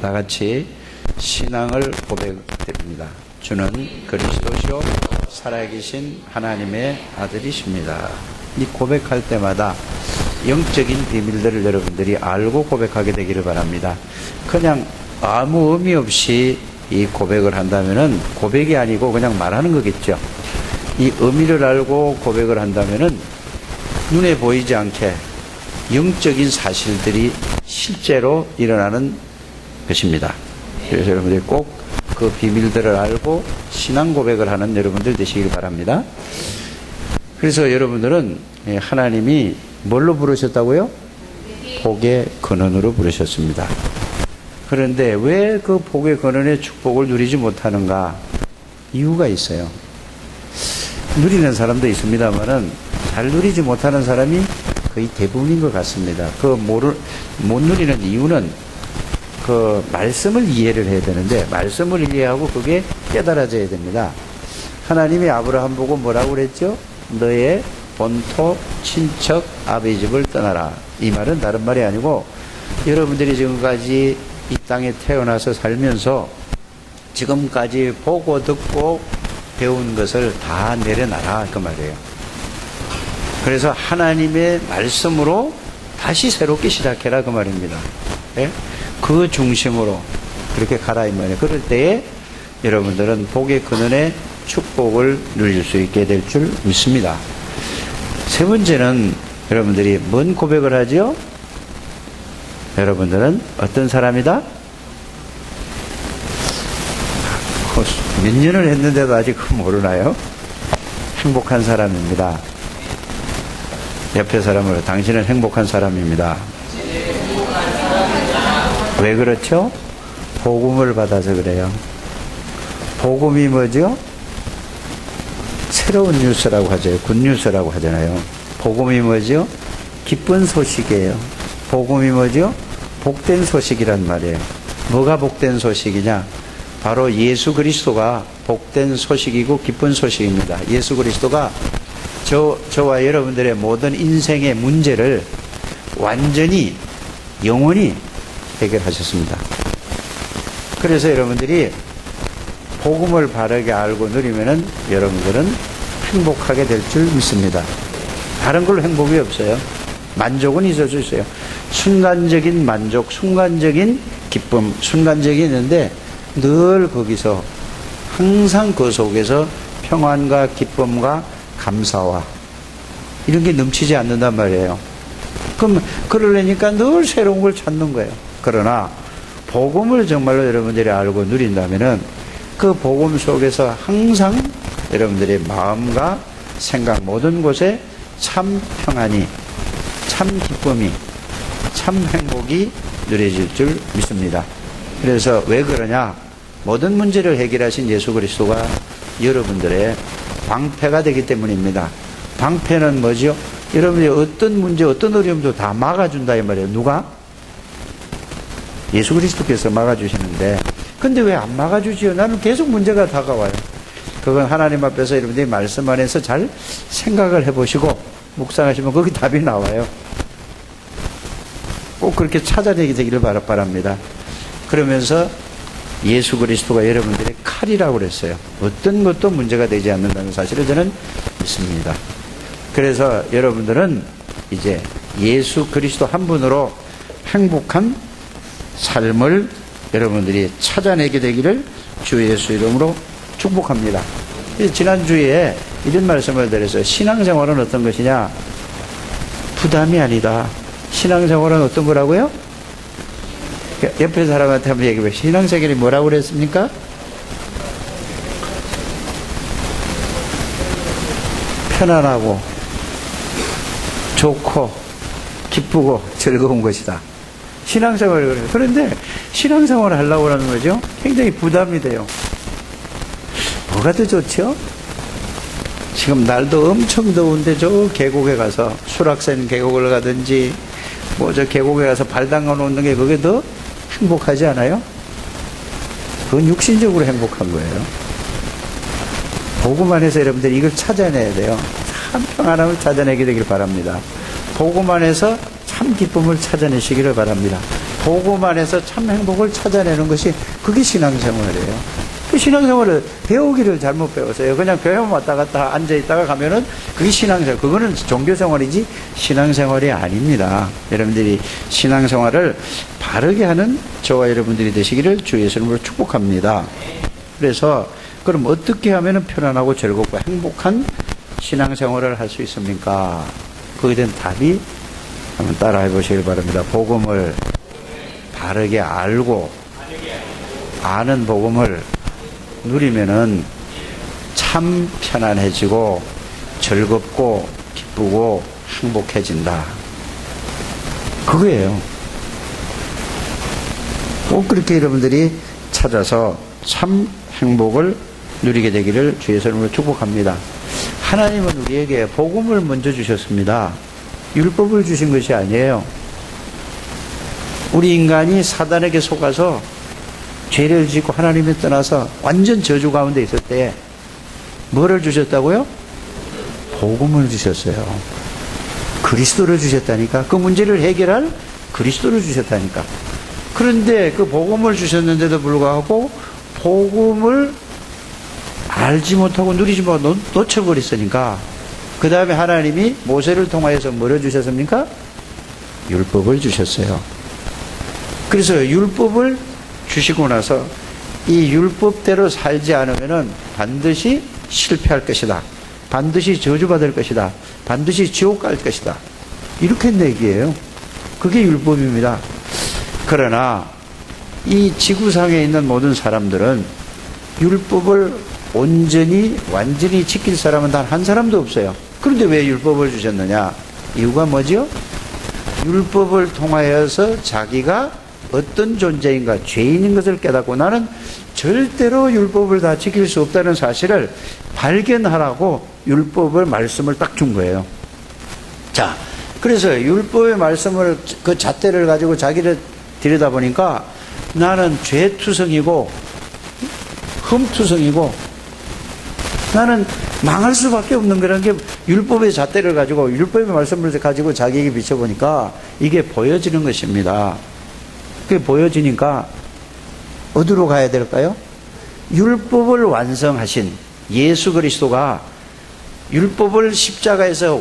다 같이 신앙을 고백드립니다. 주는 그리스도시요 살아계신 하나님의 아들이십니다. 이 고백할 때마다 영적인 비밀들을 여러분들이 알고 고백하게 되기를 바랍니다. 그냥 아무 의미 없이 이 고백을 한다면은 고백이 아니고 그냥 말하는 거겠죠. 이 의미를 알고 고백을 한다면은 눈에 보이지 않게 영적인 사실들이 실제로 일어나는 것입니다. 그래서 여러분들이 꼭 그 비밀들을 알고 신앙 고백을 하는 여러분들 되시길 바랍니다. 그래서 여러분들은 하나님이 뭘로 부르셨다고요? 복의 근원으로 부르셨습니다. 그런데 왜 그 복의 근원의 축복을 누리지 못하는가? 이유가 있어요. 누리는 사람도 있습니다만은 잘 누리지 못하는 사람이 거의 대부분인 것 같습니다. 못 누리는 이유는 그 말씀을 이해를 해야 되는데 말씀을 이해하고 그게 깨달아져야 됩니다. 하나님이 아브라함 보고 뭐라고 그랬죠? 너의 본토 친척 아버지 집을 떠나라. 이 말은 다른 말이 아니고 여러분들이 지금까지 이 땅에 태어나서 살면서 지금까지 보고 듣고 배운 것을 다 내려놔라 그 말이에요. 그래서 하나님의 말씀으로 다시 새롭게 시작해라 그 말입니다. 예? 그 중심으로 그렇게 가라 이 말이에요. 그럴 때에 여러분들은 복의 근원의 축복을 누릴 수 있게 될 줄 믿습니다. 세 번째는 여러분들이 뭔 고백을 하죠? 여러분들은 어떤 사람이다? 몇 년을 했는데도 아직 모르나요? 행복한 사람입니다. 옆에 사람으로 당신은 행복한 사람입니다. 왜 그렇죠? 복음을 받아서 그래요. 복음이 뭐죠? 새로운 뉴스라고 하죠. 굿뉴스라고 하잖아요. 복음이 뭐죠? 기쁜 소식이에요. 복음이 뭐죠? 복된 소식이란 말이에요. 뭐가 복된 소식이냐? 바로 예수 그리스도가 복된 소식이고 기쁜 소식입니다. 예수 그리스도가 저와 여러분들의 모든 인생의 문제를 완전히 영원히 해결하셨습니다. 그래서 여러분들이 복음을 바르게 알고 누리면은 여러분들은 행복하게 될 줄 믿습니다. 다른 걸로 행복이 없어요. 만족은 있을 수 있어요. 순간적인 만족, 순간적인 기쁨, 순간적이 있는데 늘 거기서 항상 그 속에서 평안과 기쁨과 감사와 이런 게 넘치지 않는단 말이에요. 그럼 그러려니까 늘 새로운 걸 찾는 거예요. 그러나 복음을 정말로 여러분들이 알고 누린다면은 그 복음 속에서 항상 여러분들의 마음과 생각 모든 곳에 참 평안이, 참 기쁨이, 참 행복이 누려질 줄 믿습니다. 그래서 왜 그러냐? 모든 문제를 해결하신 예수 그리스도가 여러분들의 방패가 되기 때문입니다. 방패는 뭐죠? 여러분이 어떤 문제, 어떤 어려움도 다 막아준다 이 말이에요. 누가? 예수 그리스도께서 막아주시는데 근데 왜 안 막아주지요? 나는 계속 문제가 다가와요. 그건 하나님 앞에서 여러분들이 말씀 안에서 잘 생각을 해보시고 묵상하시면 거기 답이 나와요. 꼭 그렇게 찾아내게 되기를 바랍니다. 그러면서 예수 그리스도가 여러분들의 칼이라고 그랬어요. 어떤 것도 문제가 되지 않는다는 사실을 저는 믿습니다. 그래서 여러분들은 이제 예수 그리스도 한 분으로 행복한 삶을 여러분들이 찾아내게 되기를 주 예수 이름으로 축복합니다. 지난주에 이런 말씀을 드렸어요. 신앙생활은 어떤 것이냐? 부담이 아니다. 신앙생활은 어떤 거라고요? 옆에 사람한테 한번 얘기해봐요. 신앙생활이 뭐라고 그랬습니까? 편안하고 좋고 기쁘고 즐거운 것이다. 신앙생활을 그래요. 그런데 신앙생활을 하려고 하는 거죠. 굉장히 부담이 돼요. 뭐가 더 좋죠? 지금 날도 엄청 더운데 저 계곡에 가서 수락산 계곡을 가든지 뭐 저 계곡에 가서 발 담가 놓는 게 그게 더 행복하지 않아요? 그건 육신적으로 행복한 거예요. 복음 안에서 여러분들이 이걸 찾아내야 돼요. 참 평안함을 찾아내게 되길 바랍니다. 복음 안에서 참 기쁨을 찾아내시기를 바랍니다. 복음 안에서 참 행복을 찾아내는 것이 그게 신앙생활이에요. 그 신앙생활을 배우기를 잘못 배웠어요. 그냥 교회만 왔다 갔다 앉아있다가 가면은 그게 신앙생활, 그거는 종교생활이지 신앙생활이 아닙니다. 여러분들이 신앙생활을 바르게 하는 저와 여러분들이 되시기를 주 예수님으로 축복합니다. 그래서 그럼 어떻게 하면 편안하고 즐겁고 행복한 신앙생활을 할 수 있습니까? 거기에 대한 답이 한번 따라해 보시길 바랍니다. 복음을 바르게 알고 아는 복음을 누리면은 참 편안해지고 즐겁고 기쁘고 행복해진다. 그거예요. 꼭 그렇게 여러분들이 찾아서 참 행복을 누리게 되기를 주 예수님으로 축복합니다. 하나님은 우리에게 복음을 먼저 주셨습니다. 율법을 주신 것이 아니에요. 우리 인간이 사단에게 속아서 죄를 짓고 하나님을 떠나서 완전 저주 가운데 있을 때 뭐를 주셨다고요? 복음을 주셨어요. 그리스도를 주셨다니까. 그 문제를 해결할 그리스도를 주셨다니까. 그런데 그 복음을 주셨는데도 불구하고 복음을 알지 못하고 누리지 못하고 놓쳐버렸으니까 그 다음에 하나님이 모세를 통하여서 뭐를 주셨습니까? 율법을 주셨어요. 그래서 율법을 주시고 나서 이 율법대로 살지 않으면은 반드시 실패할 것이다. 반드시 저주받을 것이다. 반드시 지옥 갈 것이다. 이렇게 얘기해요. 그게 율법입니다. 그러나 이 지구상에 있는 모든 사람들은 율법을 온전히 완전히 지킬 사람은 단 한 사람도 없어요. 그런데 왜 율법을 주셨느냐? 이유가 뭐죠? 율법을 통하여서 자기가 어떤 존재인가, 죄인인 것을 깨닫고 나는 절대로 율법을 다 지킬 수 없다는 사실을 발견하라고 율법을 말씀을 딱 준 거예요. 자, 그래서 율법의 말씀을 그 잣대를 가지고 자기를 들여다보니까 나는 죄투성이고 흠투성이고 나는 망할 수밖에 없는 거라는 게 율법의 잣대를 가지고 율법의 말씀을 가지고 자기에게 비춰보니까 이게 보여지는 것입니다. 그게 보여지니까 어디로 가야 될까요? 율법을 완성하신 예수 그리스도가 율법을 십자가에서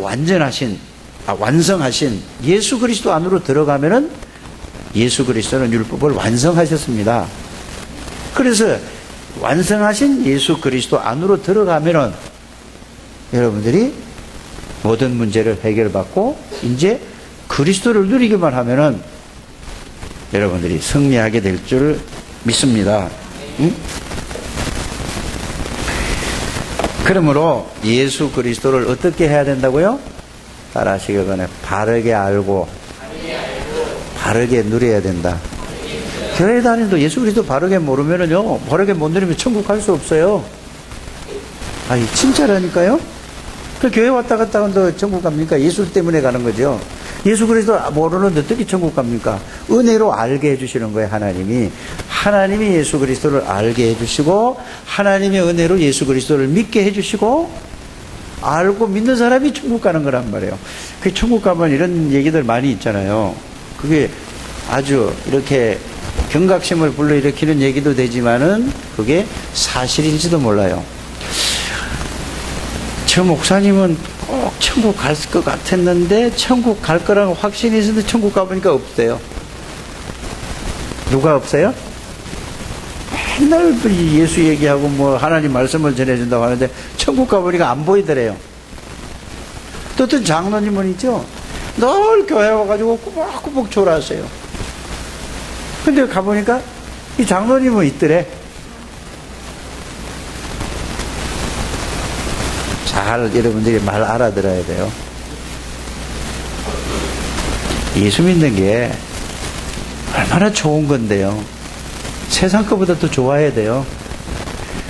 완성하신 예수 그리스도 안으로 들어가면은 예수 그리스도는 율법을 완성하셨습니다. 그래서 완성하신 예수 그리스도 안으로 들어가면은 여러분들이 모든 문제를 해결받고 이제 그리스도를 누리기만 하면은 여러분들이 승리하게 될 줄 믿습니다. 응? 그러므로 예수 그리스도를 어떻게 해야 된다고요? 따라 하시길 바랍니다. 바르게 알고 바르게 누려야 된다. 교회 다니도 예수 그리스도 바르게 모르면은요, 바르게 못 누리면 천국 갈 수 없어요. 아니, 진짜라니까요? 그 교회 왔다 갔다 한다 천국 갑니까? 예수 때문에 가는 거죠. 예수 그리스도 모르는데 어떻게 천국 갑니까? 은혜로 알게 해주시는 거예요, 하나님이. 하나님이 예수 그리스도를 알게 해주시고, 하나님의 은혜로 예수 그리스도를 믿게 해주시고, 알고 믿는 사람이 천국 가는 거란 말이에요. 그 천국 가면 이런 얘기들 많이 있잖아요. 그게 아주 이렇게 경각심을 불러일으키는 얘기도 되지만은 그게 사실인지도 몰라요. 저 목사님은 꼭 천국 갈 것 같았는데 천국 갈 거라고 확신이 있었는데 천국 가보니까 없대요. 누가 없어요? 맨날 예수 얘기하고 뭐 하나님 말씀을 전해준다고 하는데 천국 가보니까 안 보이더래요. 또 어떤 장로님은 있죠. 늘 교회 와가지고 꾸벅꾸벅 졸았어요. 근데 가보니까 이 장로님은 있더래. 잘 여러분들이 말 알아들어야 돼요. 예수 믿는 게 얼마나 좋은 건데요. 세상 것보다 더 좋아야 돼요.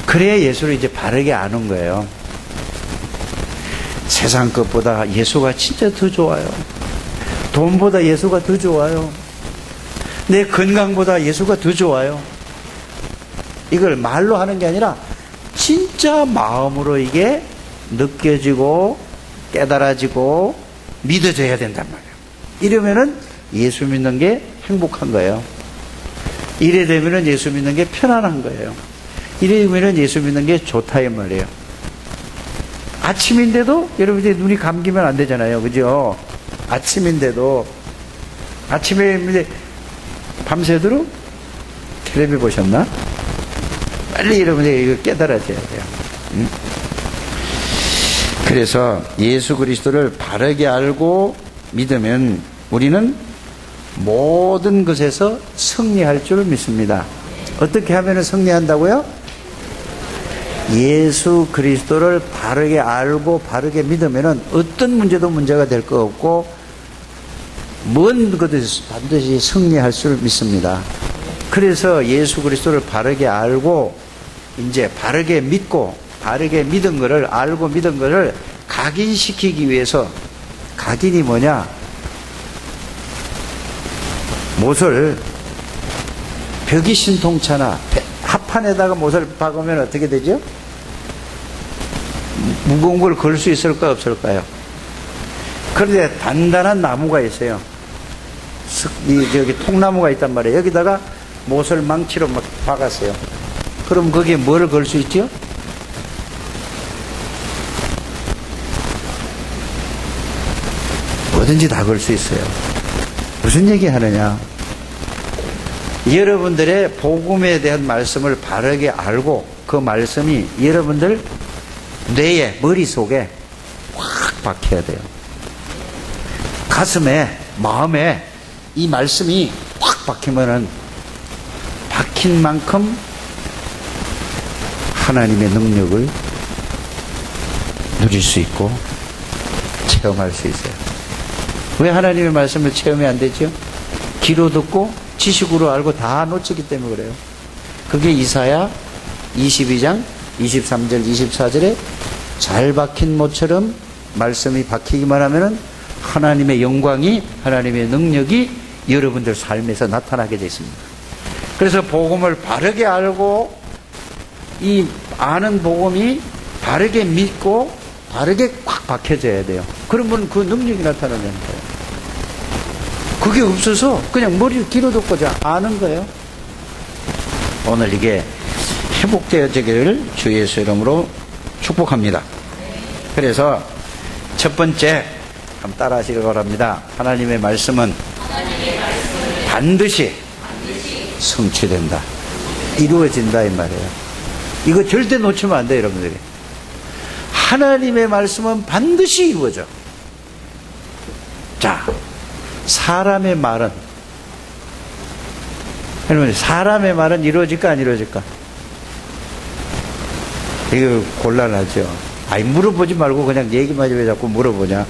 그래야 예수를 이제 바르게 아는 거예요. 세상 것보다 예수가 진짜 더 좋아요. 돈보다 예수가 더 좋아요. 내 건강보다 예수가 더 좋아요. 이걸 말로 하는 게 아니라 진짜 마음으로 이게 느껴지고 깨달아지고 믿어져야 된단 말이에요. 이러면은 예수 믿는 게 행복한 거예요. 이래 되면은 예수 믿는 게 편안한 거예요. 이래 되면은 예수 믿는 게 좋다 이 말이에요. 아침인데도 여러분들이 눈이 감기면 안 되잖아요. 그죠? 아침인데도 아침에 밤새도록 텔레비 보셨나? 빨리 여러분들이 이거 깨달아져야 돼요. 응? 그래서 예수 그리스도를 바르게 알고 믿으면 우리는 모든 것에서 승리할 줄 믿습니다. 어떻게 하면 승리한다고요? 예수 그리스도를 바르게 알고 바르게 믿으면 어떤 문제도 문제가 될 거 없고 먼 것에서 반드시 승리할 줄 믿습니다. 그래서 예수 그리스도를 바르게 알고 이제 바르게 믿고 바르게 믿은 것을 알고 믿은 것을 각인시키기 위해서, 각인이 뭐냐? 못을 벽이 신통차나 합판에다가 못을 박으면 어떻게 되죠? 무거운 걸 걸 수 있을까 없을까요? 그런데 단단한 나무가 있어요. 여기 통나무가 있단 말이에요. 여기다가 못을 망치로 막 박았어요. 그럼 거기에 뭐를 걸 수 있죠? 뭐든지 다 걸 수 있어요. 무슨 얘기 하느냐? 여러분들의 복음에 대한 말씀을 바르게 알고 그 말씀이 여러분들 뇌에, 머릿속에 확 박혀야 돼요. 가슴에, 마음에 이 말씀이 확 박히면은 박힌 만큼 하나님의 능력을 누릴 수 있고 체험할 수 있어요. 왜 하나님의 말씀을 체험이 안 되죠? 귀로 듣고 지식으로 알고 다 놓치기 때문에 그래요. 그게 이사야 22장 23절 24절에 잘 박힌 못처럼 말씀이 박히기만 하면은 하나님의 영광이, 하나님의 능력이 여러분들 삶에서 나타나게 되십니다. 그래서 복음을 바르게 알고 이 아는 복음이 바르게 믿고 바르게 꽉 박혀져야 돼요. 그러면 그 능력이 나타나는 거예요. 그게 없어서 그냥 머리를 길어 듣고 아는 거예요. 오늘 이게 회복되어지기를 주 예수 이름으로 축복합니다. 그래서 첫 번째 한번 따라 하시기 바랍니다. 하나님의 말씀은 반드시 성취된다. 이루어진다 이 말이에요. 이거 절대 놓치면 안 돼요, 여러분들이. 하나님의 말씀은 반드시 이루어져. 자, 사람의 말은, 여러분, 사람의 말은 이루어질까 안 이루어질까? 이거 곤란하죠. 아니, 물어보지 말고 그냥 얘기만 왜 자꾸 물어보냐?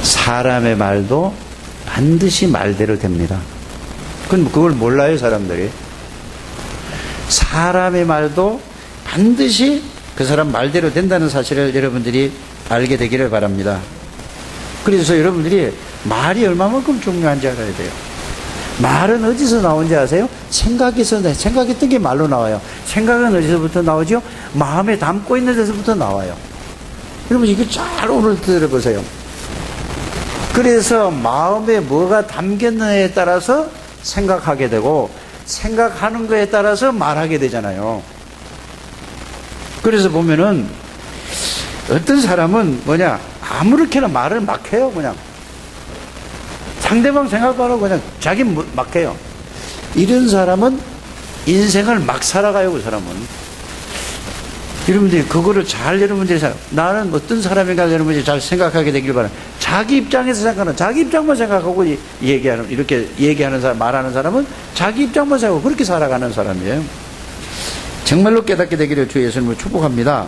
사람의 말도 반드시 말대로 됩니다. 그건 그걸 몰라요, 사람들이. 사람의 말도 반드시 그 사람 말대로 된다는 사실을 여러분들이 알게 되기를 바랍니다. 그래서 여러분들이 말이 얼마만큼 중요한지 알아야 돼요. 말은 어디서 나오는지 아세요? 생각했던 게 말로 나와요. 생각은 어디서부터 나오죠? 마음에 담고 있는 데서부터 나와요. 여러분 이거 잘 오늘 들어보세요. 그래서 마음에 뭐가 담겼느냐에 따라서 생각하게 되고 생각하는 거에 따라서 말하게 되잖아요. 그래서 보면은 어떤 사람은 뭐냐, 아무렇게나 말을 막 해요. 그냥 상대방 생각 안 하고 그냥 자기 막 해요. 이런 사람은 인생을 막 살아가요. 그 사람은. 여러분들이 그거를 잘 여러분들이 나는 어떤 사람인가 여러분들이 잘 생각하게 되길 바랍니다. 자기 입장에서 생각하는, 자기 입장만 생각하고 얘기하는, 이렇게 얘기하는 사람, 말하는 사람은 자기 입장만 생각하고 그렇게 살아가는 사람이에요. 정말로 깨닫게 되기를 주 예수님을 축복합니다.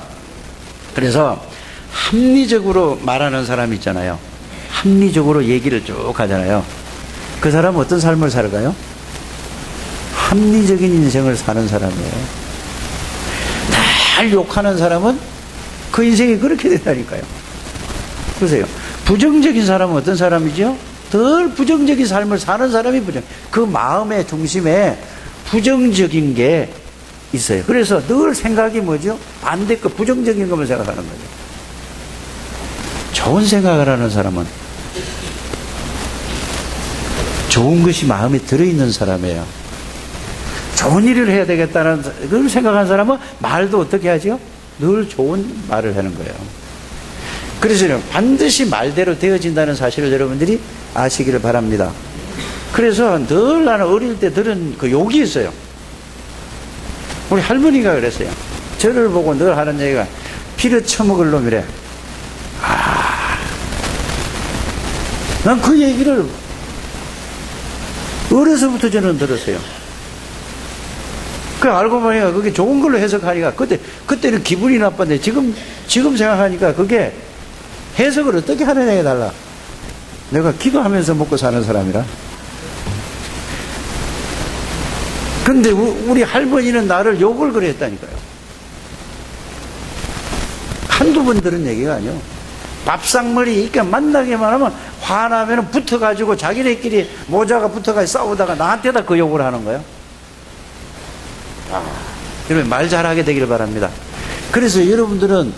그래서 합리적으로 말하는 사람이 있잖아요. 합리적으로 얘기를 쭉 하잖아요. 그 사람은 어떤 삶을 살아가요? 합리적인 인생을 사는 사람이에요. 날 욕하는 사람은 그 인생이 그렇게 된다니까요. 보세요. 부정적인 사람은 어떤 사람이죠? 덜 부정적인 삶을 사는 사람이 그 마음의 중심에 부정적인 게 있어요. 그래서 늘 생각이 뭐죠? 반대 거, 부정적인 것만 생각하는 거죠. 좋은 생각을 하는 사람은 좋은 것이 마음에 들어있는 사람이에요. 좋은 일을 해야 되겠다는 그걸 생각한 사람은 말도 어떻게 하죠? 늘 좋은 말을 하는 거예요. 그래서 반드시 말대로 되어진다는 사실을 여러분들이 아시기를 바랍니다. 그래서 늘 나는 어릴 때 들은 그 욕이 있어요. 우리 할머니가 그랬어요. 저를 보고 늘 하는 얘기가 피를 처먹을 놈이래. 난 그 얘기를 어려서부터 저는 들었어요. 그 알고 보니까 그게 좋은 걸로 해석하니까 그때는 기분이 나빴는데 지금 생각하니까 그게 해석을 어떻게 하느냐에 달라. 내가 기도하면서 먹고 사는 사람이라. 근데 우리 할머니는 나를 욕을 그랬다니까요. 한두 번 들은 얘기가 아니요. 밥상머리 이렇게 만나기만 하면 화나면 붙어가지고 자기네끼리 모자가 붙어가지고 싸우다가 나한테다 그 욕을 하는 거예요. 여러분 말 잘하게 되기를 바랍니다. 그래서 여러분들은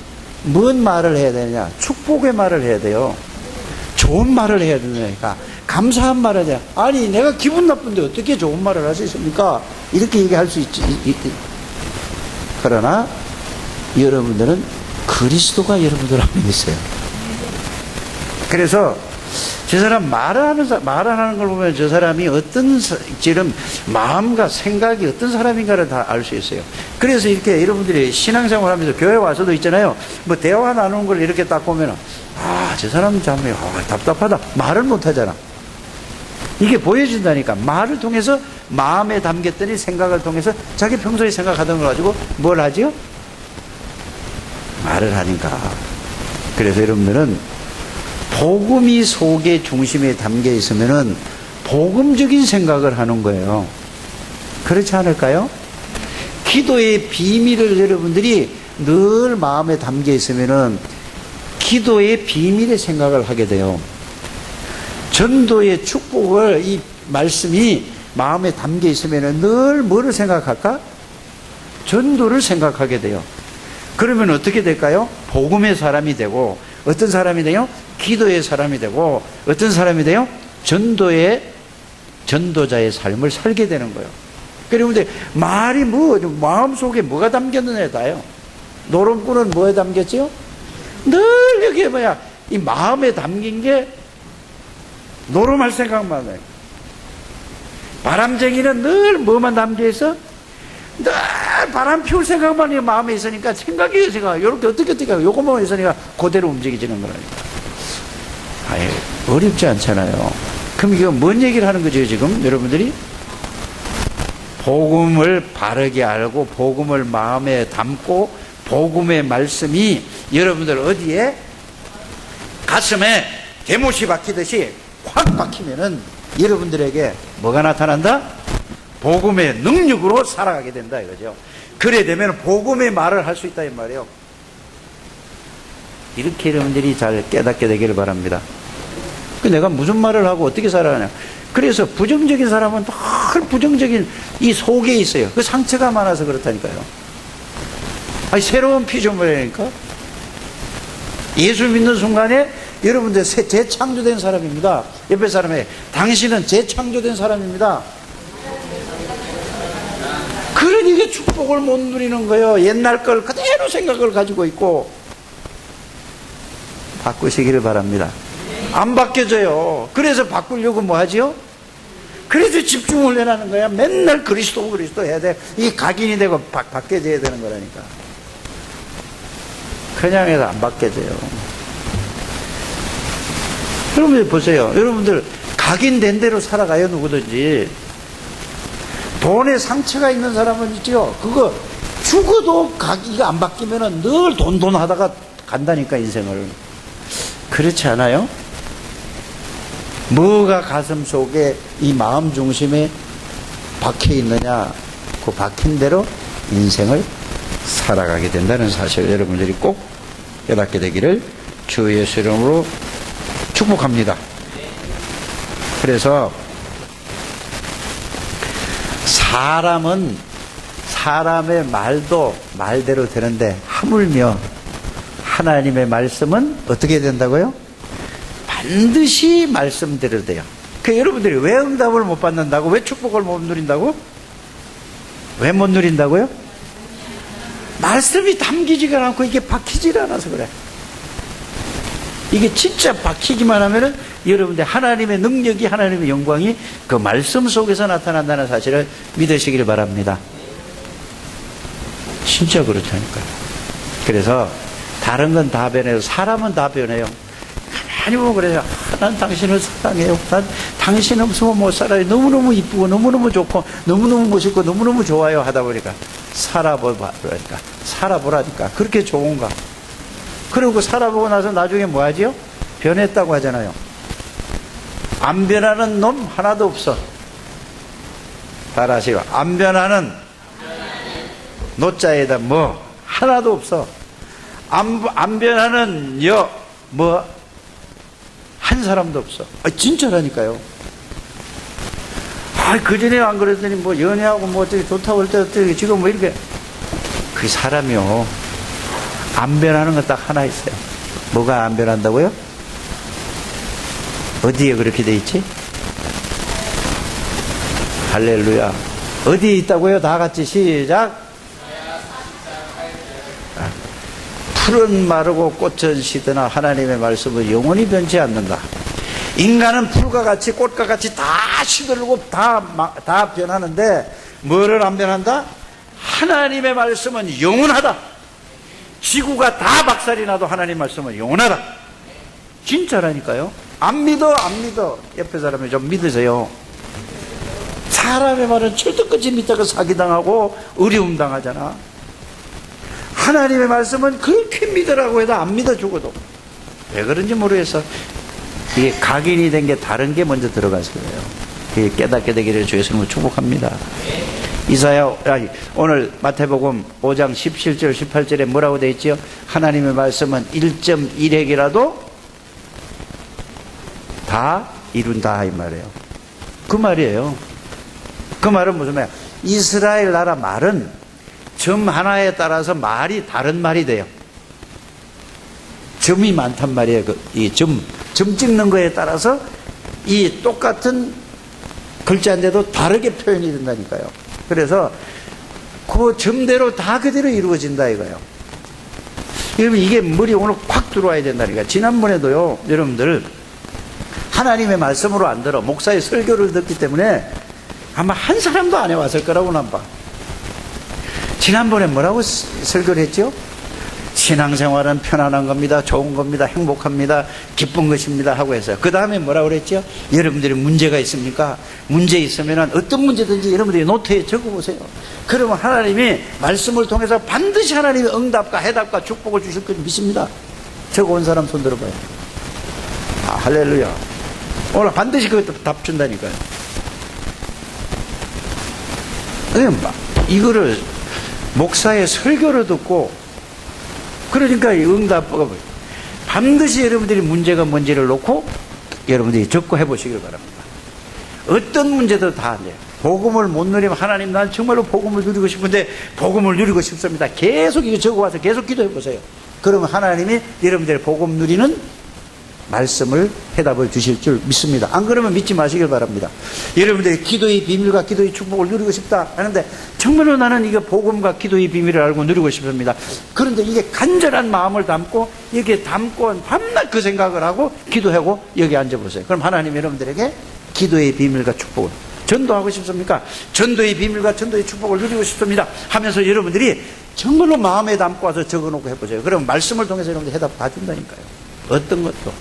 뭔 말을 해야 되느냐? 축복의 말을 해야 돼요. 좋은 말을 해야 되니까 감사한 말을 해야 돼. 아니 내가 기분 나쁜데 어떻게 좋은 말을 할 수 있습니까? 이렇게 얘기할 수 있지. 그러나 여러분들은 그리스도가 여러분들 안에 있어요. 그래서 저 사람 말 안 하는 걸 보면 저 사람이 어떤 지금 마음과 생각이 어떤 사람인가를 다 알 수 있어요. 그래서 이렇게 여러분들이 신앙생활 하면서 교회 와서도 있잖아요. 뭐 대화 나누는 걸 이렇게 딱 보면 저 사람 참 답답하다. 말을 못 하잖아. 이게 보여진다니까. 말을 통해서 마음에 담겼더니 생각을 통해서 자기 평소에 생각하던 걸 가지고 뭘 하지요? 말을 하니까. 그래서 여러분들은 복음이 속에 중심에 담겨 있으면은 복음적인 생각을 하는 거예요. 그렇지 않을까요? 기도의 비밀을 여러분들이 늘 마음에 담겨 있으면은 기도의 비밀의 생각을 하게 돼요. 전도의 축복을 이 말씀이 마음에 담겨 있으면은 늘 뭐를 생각할까? 전도를 생각하게 돼요. 그러면 어떻게 될까요? 복음의 사람이 되고 어떤 사람이 돼요? 기도의 사람이 되고 어떤 사람이 돼요? 전도자의 삶을 살게 되는 거예요. 그런데 말이 마음속에 뭐가 담겼느냐에 따요. 노름꾼은 뭐에 담겼지요? 늘 여기에 이 마음에 담긴 게 노름할 생각만 해요. 바람쟁이는 늘 뭐만 담겨있어? 늘 바람 피울 생각만 이 마음에 있으니까 생각이 이렇게 어떻게 하고 요것만 있으니까 그대로 움직이지는 거라니까. 어렵지 않잖아요. 그럼 이거 뭔 얘기를 하는 거죠 지금 여러분들이? 복음을 바르게 알고 복음을 마음에 담고 복음의 말씀이 여러분들 어디에? 가슴에 대못이 박히듯이 확 박히면은 여러분들에게 뭐가 나타난다? 복음의 능력으로 살아가게 된다 이거죠. 그래 되면 복음의 말을 할 수 있다 이 말이에요. 이렇게 여러분들이 잘 깨닫게 되기를 바랍니다. 내가 무슨 말을 하고 어떻게 살아가냐. 그래서 부정적인 사람은 늘 부정적인 이 속에 있어요. 그 상처가 많아서 그렇다니까요. 새로운 피조물이니까. 예수 믿는 순간에 여러분들 재창조된 사람입니다. 옆에 사람에 당신은 재창조된 사람입니다. 그러니까 축복을 못 누리는 거예요. 옛날 걸 그대로 생각을 가지고 있고. 바꾸시기를 바랍니다. 안 바뀌어져요. 그래서 바꾸려고 뭐 하지요? 그래서 집중을 해라는 거야. 맨날 그리스도 해야 돼. 이게 각인이 되고 바뀌어져야 되는 거라니까. 그냥 해서 안 바뀌어져요. 여러분들 보세요. 여러분들 각인된 대로 살아가요. 누구든지. 돈에 상처가 있는 사람은 있죠. 그거 죽어도 이거 안 바뀌면은 늘 돈 하다가 간다니까 인생을. 그렇지 않아요? 뭐가 가슴 속에 이 마음 중심에 박혀 있느냐, 그 박힌 대로 인생을 살아가게 된다는 사실 여러분들이 꼭 깨닫게 되기를 주 예수 이름으로 축복합니다. 그래서 사람은 사람의 말도 말대로 되는데 하물며 하나님의 말씀은 어떻게 된다고요? 반드시 말씀대로 돼요. 그 여러분들이 왜 응답을 못 받는다고? 왜 축복을 못 누린다고? 왜 못 누린다고요? 말씀이 담기지가 않고 이게 박히지가 않아서 그래. 이게 진짜 박히기만 하면은 여러분들 하나님의 능력이, 하나님의 영광이 그 말씀 속에서 나타난다는 사실을 믿으시길 바랍니다. 진짜 그렇다니까요. 그래서 다른 건 다 변해요. 사람은 다 변해요. 가만히 보면 그래요. 난 당신을 사랑해요. 난 당신 없으면 못 살아요. 너무너무 이쁘고 너무너무 좋고 너무너무 멋있고 너무너무 좋아요 하다 보니까 살아보라니까. 그렇게 좋은가. 그리고 살아보고 나서 나중에 뭐 하지요? 변했다고 하잖아요. 안 변하는 놈 하나도 없어. 따라하시오. 안 변하는 노자에다 뭐 하나도 없어. 안 변하는 한 사람도 없어. 진짜라니까요. 그전에 안 그랬더니 뭐 연애하고 뭐 어떻게 좋다고 할 때 어떻게 지금 뭐 이렇게. 그 사람이요. 안 변하는 건 딱 하나 있어요. 뭐가 안 변한다고요? 어디에 그렇게 돼 있지? 할렐루야. 어디에 있다고요? 다 같이 시작. 풀은 마르고 꽃은 시드나 하나님의 말씀은 영원히 변치 않는다. 인간은 풀과 같이 꽃과 같이 다 시들고 다 변하는데 뭐를 안 변한다? 하나님의 말씀은 영원하다. 지구가 다 박살이 나도 하나님 말씀은 영원하다. 진짜라니까요. 안 믿어. 옆에 사람이 좀 믿으세요. 사람의 말은 철떡같이 믿다가 사기당하고 어려움 당하잖아. 하나님의 말씀은 그렇게 믿으라고 해도 안 믿어 죽어도. 왜 그런지 모르겠어. 이게 각인이 된 게 다른 게 먼저 들어가서 그래요. 그게 깨닫게 되기를 주 예수님을 축복합니다. 오늘 마태복음 5장 17절 18절에 뭐라고 되어 있지요? 하나님의 말씀은 1.1핵이라도 다 이룬다 이 말이에요. 그 말이에요. 그 말은 무슨 말이야? 이스라엘 나라 말은 점 하나에 따라서 말이 다른 말이 돼요. 점이 많단 말이에요. 이 점 찍는 거에 따라서 이 똑같은 글자인데도 다르게 표현이 된다니까요. 그래서 그 점대로 다 그대로 이루어진다 이거예요. 여러분 이게 머리에 오늘 콱 들어와야 된다니까. 지난번에도요, 여러분들 하나님의 말씀으로 안 들어 목사의 설교를 듣기 때문에 아마 한 사람도 안 해왔을 거라고 난 봐. 지난번에 뭐라고 설교를 했죠? 신앙생활은 편안한 겁니다. 좋은 겁니다. 행복합니다. 기쁜 것입니다. 하고 했어요. 그 다음에 뭐라고 그랬죠? 여러분들이 문제가 있습니까? 문제 있으면 어떤 문제든지 여러분들이 노트에 적어보세요. 그러면 하나님이 말씀을 통해서 반드시 하나님의 응답과 해답과 축복을 주실 걸 믿습니다. 적어온 사람 손 들어봐요. 할렐루야. 오늘 반드시 그것도 답 준다니까요. 이거를 목사의 설교를 듣고 그러니까 응답과 반드시 여러분들이 문제가 뭔지를 놓고 여러분들이 적고 해보시길 바랍니다. 어떤 문제도 다 안 돼요. 복음을 못 누리면 하나님 난 정말로 복음을 누리고 싶은데 복음을 누리고 싶습니다. 계속 이거 적어와서 계속 기도해 보세요. 그러면 하나님이 여러분들의 복음 누리는 말씀을 해답을 주실 줄 믿습니다. 안 그러면 믿지 마시길 바랍니다. 여러분들이 기도의 비밀과 기도의 축복을 누리고 싶다 하는데 정말로 나는 이게 복음과 기도의 비밀을 알고 누리고 싶습니다. 그런데 이게 간절한 마음을 담고 여기에 담고 밤낮 그 생각을 하고 기도하고 여기 앉아보세요. 그럼 하나님 여러분들에게 기도의 비밀과 축복을 전도하고 싶습니까? 전도의 비밀과 전도의 축복을 누리고 싶습니다 하면서 여러분들이 정말로 마음에 담고 와서 적어놓고 해보세요. 그러면 말씀을 통해서 여러분들 해답 다 준다니까요. 어떤 것도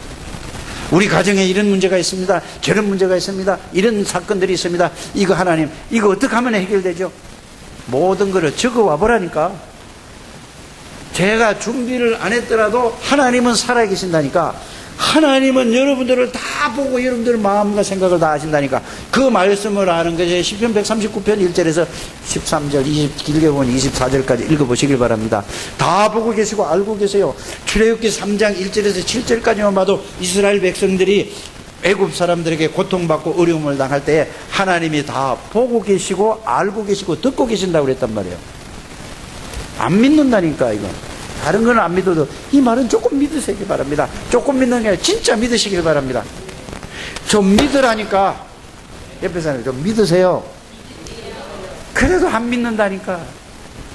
우리 가정에 이런 문제가 있습니다. 저런 문제가 있습니다. 이런 사건들이 있습니다. 이거 하나님 이거 어떻게 하면 해결되죠? 모든 것을 적어와 보라니까. 제가 준비를 안 했더라도 하나님은 살아계신다니까. 하나님은 여러분들을 다 보고 여러분들 마음과 생각을 다 아신다니까. 그 말씀을 아는 것이 시편 139편 1절에서 13절 20, 길게 보면 24절까지 읽어보시길 바랍니다. 다 보고 계시고 알고 계세요. 출애굽기 3장 1절에서 7절까지만 봐도 이스라엘 백성들이 애굽 사람들에게 고통받고 어려움을 당할 때에 하나님이 다 보고 계시고 알고 계시고 듣고 계신다고 그랬단 말이에요. 안 믿는다니까 이건. 다른 건 안 믿어도 이 말은 조금 믿으시길 바랍니다. 조금 믿는 게 아니라 진짜 믿으시길 바랍니다. 좀 믿으라니까. 옆에 사람 좀 믿으세요. 그래도 안 믿는다니까.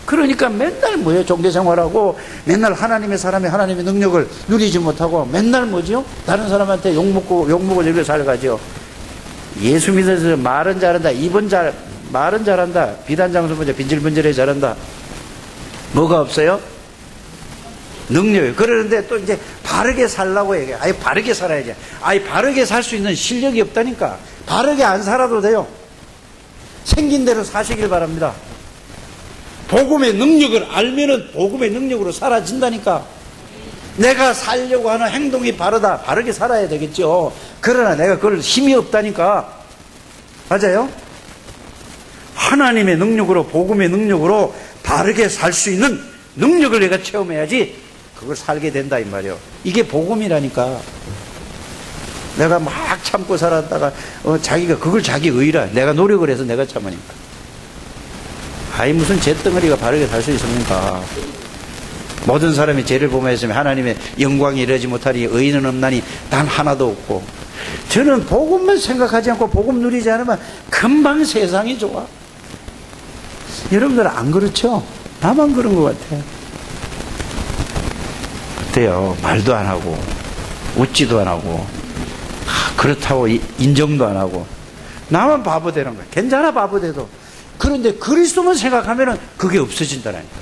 그러니까 맨날 뭐예요? 종교생활하고 맨날 하나님의 사람이 하나님의 능력을 누리지 못하고 맨날 뭐지요? 다른 사람한테 욕먹고 이렇게 살가죠. 예수 믿어서 말은 잘한다. 말은 잘한다. 비단장수 보자. 빈질빈질해 잘한다. 뭐가 없어요? 능력이. 그러는데 또 이제 바르게 살라고 얘기해. 아예 바르게 살아야지. 아예 바르게 살 수 있는 실력이 없다니까. 바르게 안 살아도 돼요. 생긴 대로 사시길 바랍니다. 복음의 능력을 알면은 복음의 능력으로 사라진다니까. 내가 살려고 하는 행동이 바르게 살아야 되겠죠. 그러나 내가 그걸 힘이 없다니까. 맞아요? 하나님의 능력으로, 복음의 능력으로 바르게 살 수 있는 능력을 내가 체험해야지 그걸 살게 된다 이 말이에요. 이게 복음이라니까. 내가 막 참고 살았다가 자기가 그걸 자기 의라. 내가 노력을 해서 내가 참으니까. 아이 무슨 잿덩어리가 바르게 살 수 있습니까? 모든 사람이 죄를 범하였으면 하나님의 영광이 이르지 못하니 의인은 없나니 단 하나도 없고. 저는 복음만 생각하지 않고 복음 누리지 않으면 금방 세상이 좋아. 여러분들은 안 그렇죠? 나만 그런 것 같아요. 어때요? 말도 안 하고 웃지도 안 하고 그렇다고 인정도 안 하고 나만 바보 되는 거야. 괜찮아 바보 돼도. 그런데 그리스도만 생각하면 그게 없어진다라니까.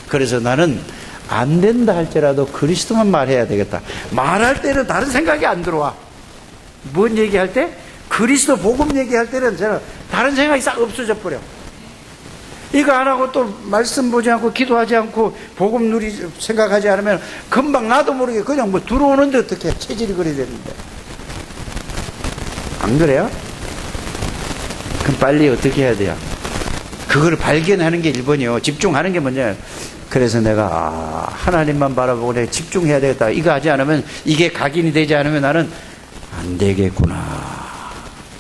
그래서 나는 안 된다 할지라도 그리스도만 말해야 되겠다. 말할 때는 다른 생각이 안 들어와. 뭔 얘기할 때? 그리스도 복음 얘기할 때는 저는 다른 생각이 싹 없어져 버려. 이거 안 하고 또 말씀 보지 않고 기도하지 않고 복음 생각하지 않으면 금방 나도 모르게 그냥 뭐 들어오는데 어떻게 체질이 그리 되는데. 안 그래요? 그럼 빨리 어떻게 해야 돼요? 그걸 발견하는 게 1번이요. 집중하는 게 뭐냐. 그래서 내가 하나님만 바라보고 내가 집중해야 되겠다. 이거 하지 않으면, 이게 각인이 되지 않으면 나는 안 되겠구나.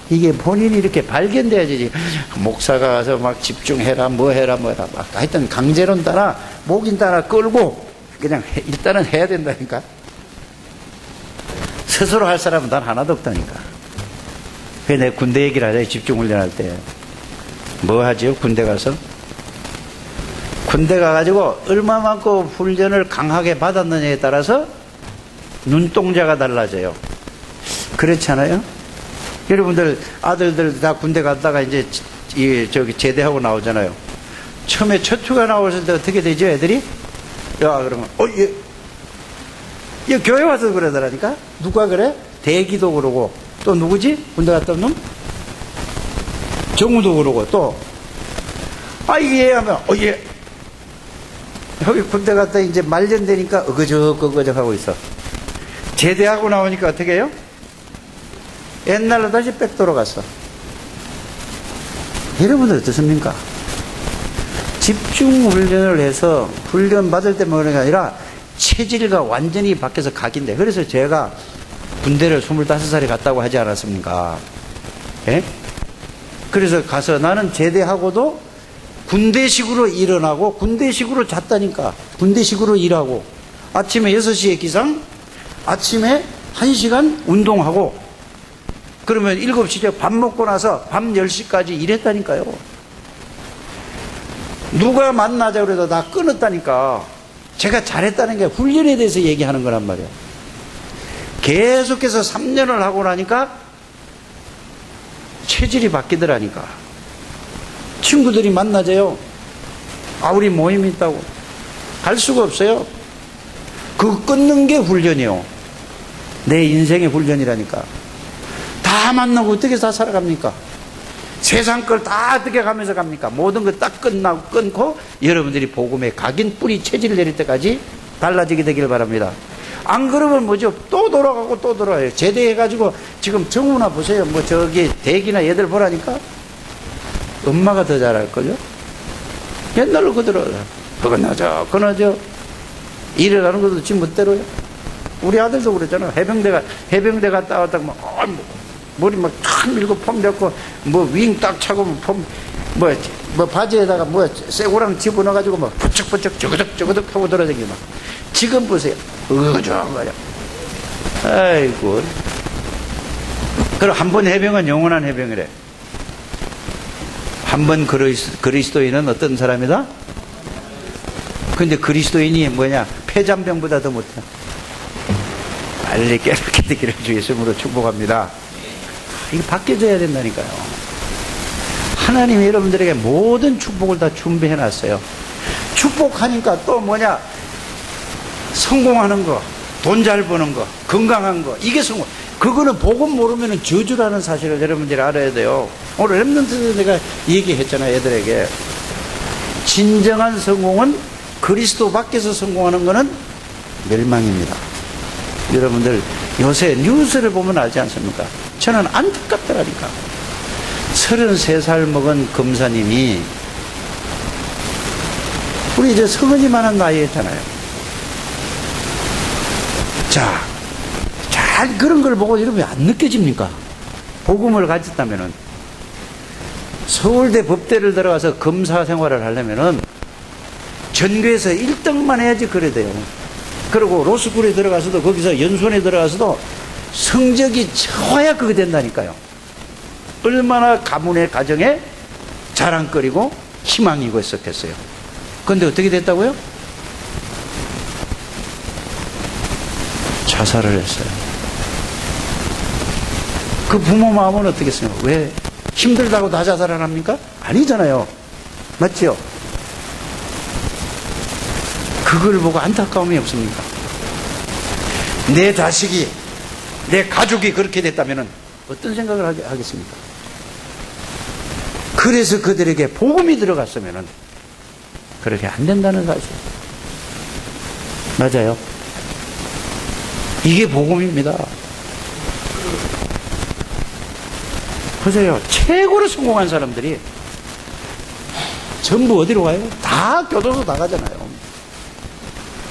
이게 본인이 이렇게 발견돼야지. 목사가 가서 막 집중해라 뭐 해라 막 하여튼 강제론 따라 목인 따라 끌고 그냥 일단은 해야 된다니까. 스스로 할 사람은 난 하나도 없다니까. 그래서 내가 군대 얘기를 하자. 집중훈련할 때 뭐 하지요? 군대 가서 군대 가가지고 얼마만큼 훈련을 강하게 받았느냐에 따라서 눈동자가 달라져요. 그렇지 않아요? 여러분들 아들들 다 군대 갔다가 이제 제대하고 나오잖아요. 처음에 첫 휴가 나왔을 때 어떻게 되죠, 애들이? 야, 그러면 얘 교회 와서 그러더라니까. 누가 그래? 대기도 그러고 또 누구지? 군대 갔다 온 놈? 정우도 그러고 또 이게 하면 얘 여기 군대 갔다 이제 말년되니까 어거적 하고 있어. 제대하고 나오니까 어떻게 해요? 옛날로 다시 백 돌아갔어. 여러분들 어떻습니까? 집중 훈련을 해서 훈련 받을 때만 그런 게 아니라 체질과 완전히 바뀌어서 각인돼. 그래서 제가 군대를 25살에 갔다고 하지 않았습니까? 예? 그래서 가서 나는 제대하고도 군대식으로 일어나고 군대식으로 잤다니까. 군대식으로 일하고 아침에 6시에 기상, 아침에 1시간 운동하고 그러면 7시에 밥 먹고 나서 밤 10시까지 일했다니까요. 누가 만나자 그래도 다 끊었다니까. 제가 잘했다는 게 훈련에 대해서 얘기하는 거란 말이에요. 계속해서 3년을 하고 나니까 체질이 바뀌더라니까. 친구들이 만나자요. 우리 모임이 있다고. 갈 수가 없어요. 그거 끊는 게 훈련이요. 내 인생의 훈련이라니까. 다 만나고 어떻게 다 살아갑니까? 세상 걸 다 어떻게 가면서 갑니까? 모든 거 딱 끊고 여러분들이 복음의 각인 뿌리 체질을 내릴 때까지 달라지게 되기를 바랍니다. 안 그러면 뭐죠? 또 돌아가고 또 돌아가요. 제대해가지고 지금 정우나 보세요. 뭐 저기 대기나 얘들 보라니까 엄마가 더 잘할걸요? 옛날로 그대로 그거나죠 일어나는 것도 지 멋대로요. 우리 아들도 그랬잖아. 해병대 갔다 왔다가 막 머리 막 탁 밀고 폼 잡고 뭐 윙 딱 차고 뭐 바지에다가 뭐 쇠고랑 집어넣어가지고 막 부쩍부쩍 저거덕 하고 돌아다니고 막. 지금 보세요. 어저거요. 아이고. 그럼 한 번 해병은 영원한 해병이래. 한 번 그리스도인은 어떤 사람이다? 근데 그리스도인이 뭐냐? 폐잔병보다 더 못해. 빨리 깨닫게 되기를 주 예수님으로 축복합니다. 이게 바뀌어져야 된다니까요. 하나님이 여러분들에게 모든 축복을 다 준비해 놨어요. 축복하니까 또 뭐냐? 성공하는 거, 돈 잘 버는 거, 건강한 거, 이게 성공. 그거는 복음 모르면 저주라는 사실을 여러분들이 알아야 돼요. 오늘 랩런트 내가 얘기했잖아요, 애들에게. 진정한 성공은 그리스도 밖에서 성공하는 거는 멸망입니다. 여러분들 요새 뉴스를 보면 알지 않습니까? 저는 안타깝더라니까. 33살 먹은 검사님이, 우리 이제 성은이만한 나이였잖아요. 자, 잘 그런 걸 보고 여러분이 안 느껴집니까? 복음을 가졌다면은. 서울대 법대를 들어가서 검사 생활을 하려면은 전교에서 1등만 해야지 그래 돼요. 그리고 로스쿨에 들어가서도, 거기서 연수원에 들어가서도 성적이 좋아야 그거 된다니까요. 얼마나 가문의 가정에 자랑거리고 희망이고 있었겠어요. 그런데 어떻게 됐다고요? 자살을 했어요. 그 부모 마음은 어떻겠어요? 왜 힘들다고 다 자살을 합니까? 아니잖아요. 맞죠? 그걸 보고 안타까움이 없습니까? 내 자식이, 내 가족이 그렇게 됐다면 어떤 생각을 하겠습니까? 그래서 그들에게 복음이 들어갔으면 그렇게 안 된다는 사실. 맞아요. 이게 복음입니다. 보세요. 최고로 성공한 사람들이 전부 어디로 가요? 다 교도소 나가잖아요.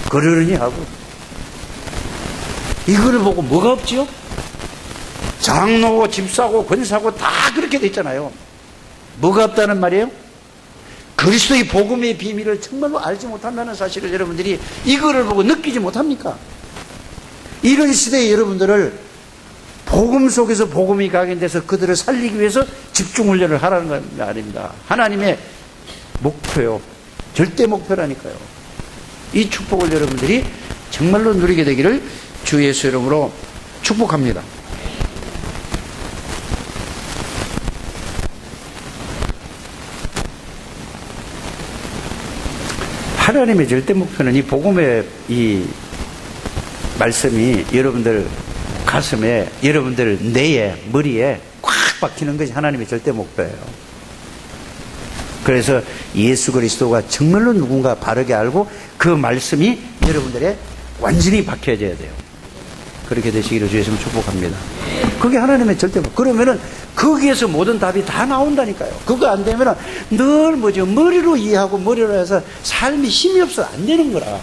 그러려니 하고. 이걸 보고 뭐가 없지요? 장로고 집사고 권사고 다 그렇게 됐잖아요. 뭐가 없다는 말이에요? 그리스도의 복음의 비밀을 정말로 알지 못한다는 사실을 여러분들이 이거를 보고 느끼지 못합니까? 이런 시대에 여러분들을 복음 속에서 복음이 각인돼서 그들을 살리기 위해서 집중훈련을 하라는 건 아닙니다. 하나님의 목표요. 절대 목표라니까요. 이 축복을 여러분들이 정말로 누리게 되기를 주 예수 이름으로 축복합니다. 하나님의 절대 목표는 이 복음의 이 말씀이 여러분들 가슴에, 여러분들 뇌에, 머리에 꽉 박히는 것이 하나님의 절대 목표예요. 그래서 예수 그리스도가 정말로 누군가 바르게 알고 그 말씀이 여러분들의 완전히 박혀져야 돼요. 그렇게 되시기를 주 예수님 축복합니다. 그게 하나님의 절대 목표. 그러면은 거기에서 모든 답이 다 나온다니까요. 그거 안 되면은 늘 뭐죠? 머리로 이해하고 머리로 해서 삶이 힘이 없어 안 되는 거라.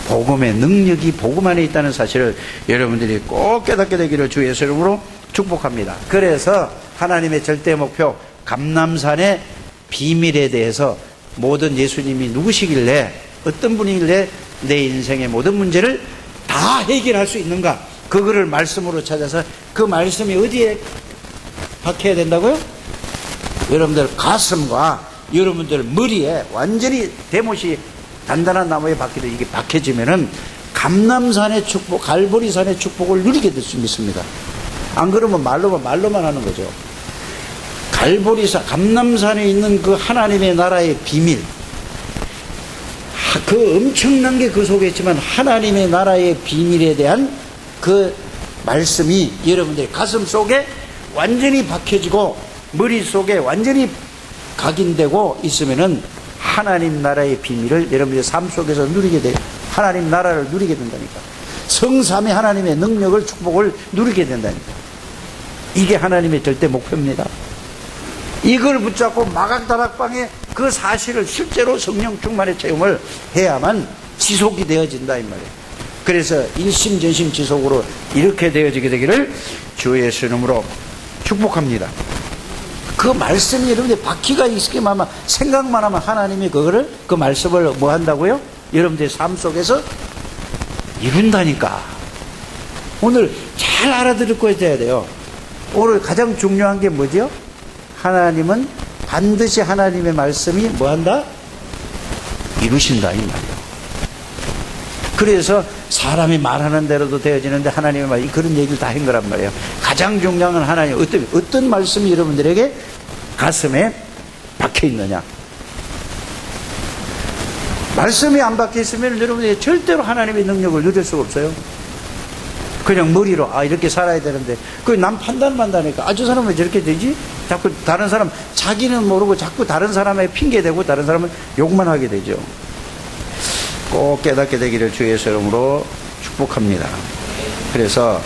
복음의 능력이 복음 안에 있다는 사실을 여러분들이 꼭 깨닫게 되기를 주 예수 이름으로 축복합니다. 그래서 하나님의 절대 목표 감람산의 비밀에 대해서 모든 예수님이 누구시길래, 어떤 분이길래 내 인생의 모든 문제를 다 해결할 수 있는가, 그거를 말씀으로 찾아서 그 말씀이 어디에 박혀야 된다고요? 여러분들 가슴과 여러분들 머리에 완전히 대못이 단단한 나무에 박히듯 이게 박혀지면은 감람산의 축복, 갈보리산의 축복을 누리게 될 수 있습니다. 안 그러면 말로만 하는 거죠. 갈보리산, 감람산에 있는 그 하나님의 나라의 비밀, 그 엄청난 게 그 속에 있지만 하나님의 나라의 비밀에 대한 그 말씀이 여러분들의 가슴 속에 완전히 박혀지고 머릿속에 완전히 각인되고 있으면은 하나님 나라의 비밀을 여러분들의 삶 속에서 누리게 돼요. 하나님 나라를 누리게 된다니까. 성삼위 하나님의 능력을, 축복을 누리게 된다니까. 이게 하나님의 절대 목표입니다. 이걸 붙잡고 마각다락방에 그 사실을 실제로 성령 충만의 체험을 해야만 지속이 되어진다 이 말이에요. 그래서 일심전심 지속으로 이렇게 되어지게 되기를 주 예수 이름으로 축복합니다. 그 말씀이 여러분들 바퀴가 있기만 하면, 생각만 하면 하나님이 그거를, 그 말씀을 뭐 한다고요? 여러분들의 삶 속에서 이룬다니까. 오늘 잘 잘 알아듣고 있어야 돼요. 오늘 가장 중요한 게 뭐죠? 하나님은 반드시 하나님의 말씀이 뭐한다? 이루신다 이 말이에요. 그래서 사람이 말하는 대로도 되어지는데 하나님의 말 그런 얘기를 다 한 거란 말이에요. 가장 중요한 건 하나님 어떤 말씀이 여러분들에게 가슴에 박혀 있느냐. 말씀이 안 박혀 있으면 여러분들이 절대로 하나님의 능력을 누릴 수가 없어요. 그냥 머리로 이렇게 살아야 되는데 그 남 판단만 하니까 저 사람은 왜 저렇게 되지? 자꾸 다른 사람 자기는 모르고 자꾸 다른 사람에 핑계대고 다른 사람은 욕만 하게 되죠. 꼭 깨닫게 되기를 주의 이름으로 축복합니다. 그래서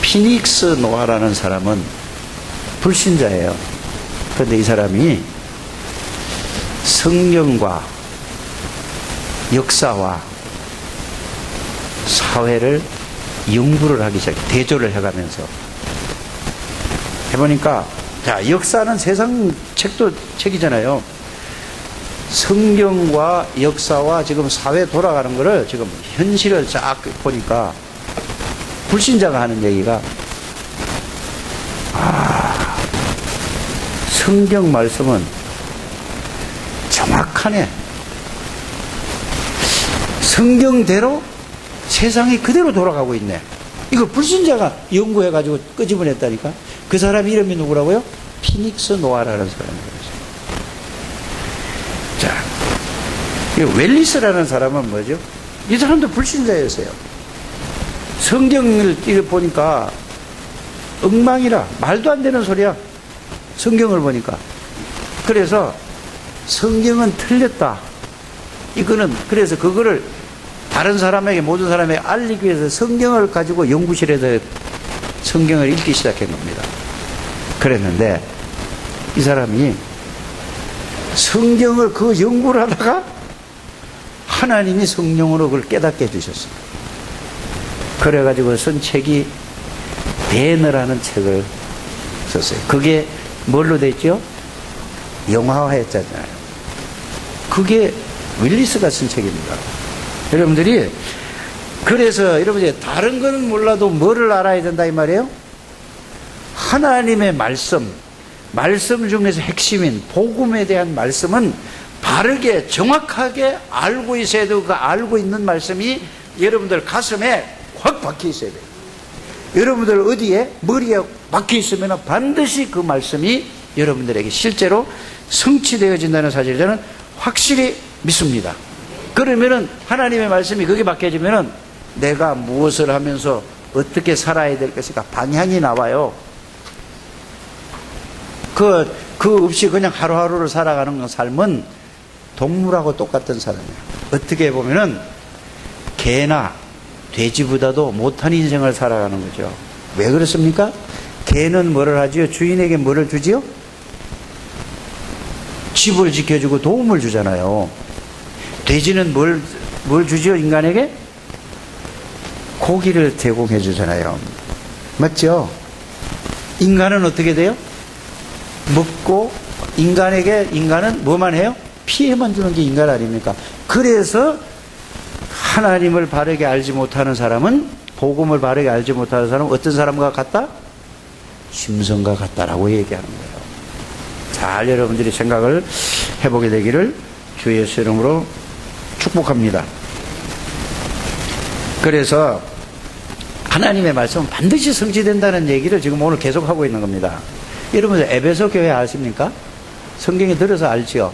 피닉스 노아라는 사람은 불신자예요. 그런데 이 사람이 성경과 역사와 사회를 연구를 하기 시작해. 대조를 해가면서 해보니까 역사는 세상 책이잖아요. 성경과 역사와 지금 사회 돌아가는 거를 지금 현실을 쫙 보니까 불신자가 하는 얘기가 성경 말씀은 정확하네. 성경대로 세상이 그대로 돌아가고 있네. 이거 불신자가 연구해가지고 끄집어냈다니까. 그 사람 이름이 누구라고요? 피닉스 노아라는 사람이에요. 자, 이 웰리스라는 사람은 뭐죠? 이 사람도 불신자였어요. 성경을 보니까 엉망이라 말도 안 되는 소리야. 성경을 보니까. 그래서 성경은 틀렸다. 이거는 그래서 그거를 다른 사람에게 모든 사람에게 알리기 위해서 성경을 가지고 연구실에서 성경을 읽기 시작한 겁니다. 그랬는데 이 사람이 성경을 그 연구를 하다가 하나님이 성령으로 그걸 깨닫게 해주셨어요. 그래가지고 쓴 책이 배너라는 책을 썼어요. 그게 뭘로 됐죠? 영화화했잖아요. 그게 윌리스가 쓴 책입니다. 여러분들이 그래서 여러분들이 다른 거는 몰라도 뭐를 알아야 된다 이 말이에요? 하나님의 말씀 중에서 핵심인 복음에 대한 말씀은 바르게 정확하게 알고 있어야 되고 그 알고 있는 말씀이 여러분들 가슴에 확 박혀 있어야 돼요. 여러분들 어디에 머리에 박혀 있으면 반드시 그 말씀이 여러분들에게 실제로 성취되어진다는 사실을 저는 확실히 믿습니다. 그러면은 하나님의 말씀이 거기 박혀지면은 내가 무엇을 하면서 어떻게 살아야 될 것인가 방향이 나와요. 그 없이 그냥 하루하루를 살아가는 삶은 동물하고 똑같은 삶이에요. 어떻게 보면은 개나 돼지보다도 못한 인생을 살아가는 거죠. 왜 그렇습니까? 개는 뭐를 하지요? 주인에게 뭐를 주지요? 집을 지켜주고 도움을 주잖아요. 돼지는 뭘 주지요? 인간에게? 고기를 제공해 주잖아요. 맞죠? 인간은 어떻게 돼요? 먹고 인간은 뭐만 해요? 피해만 주는 게 인간 아닙니까? 그래서 하나님을 바르게 알지 못하는 사람은 복음을 바르게 알지 못하는 사람은 어떤 사람과 같다? 짐승과 같다라고 얘기하는 거예요. 잘 여러분들이 생각을 해보게 되기를 주 예수 이름으로 축복합니다. 그래서 하나님의 말씀은 반드시 성취된다는 얘기를 지금 오늘 계속 하고 있는 겁니다. 여러분들 에베소 교회 아십니까? 성경에 들어서 알지요?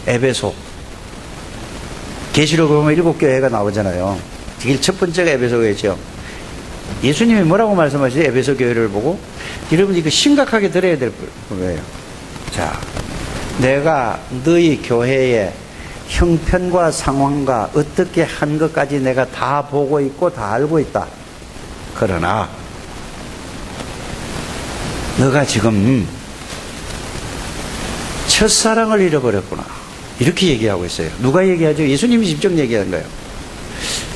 에베소. 계시록 보면 7교회가 나오잖아요. 제일 첫 번째가 에베소 교회죠. 예수님이 뭐라고 말씀하시죠? 에베소 교회를 보고. 여러분 이거 심각하게 들어야 될 거예요. 자, 내가 너희 교회의 형편과 상황과 어떻게 한 것까지 내가 다 보고 있고 다 알고 있다. 그러나 너가 지금 첫사랑을 잃어버렸구나. 이렇게 얘기하고 있어요. 누가 얘기하죠? 예수님이 직접 얘기한 거예요.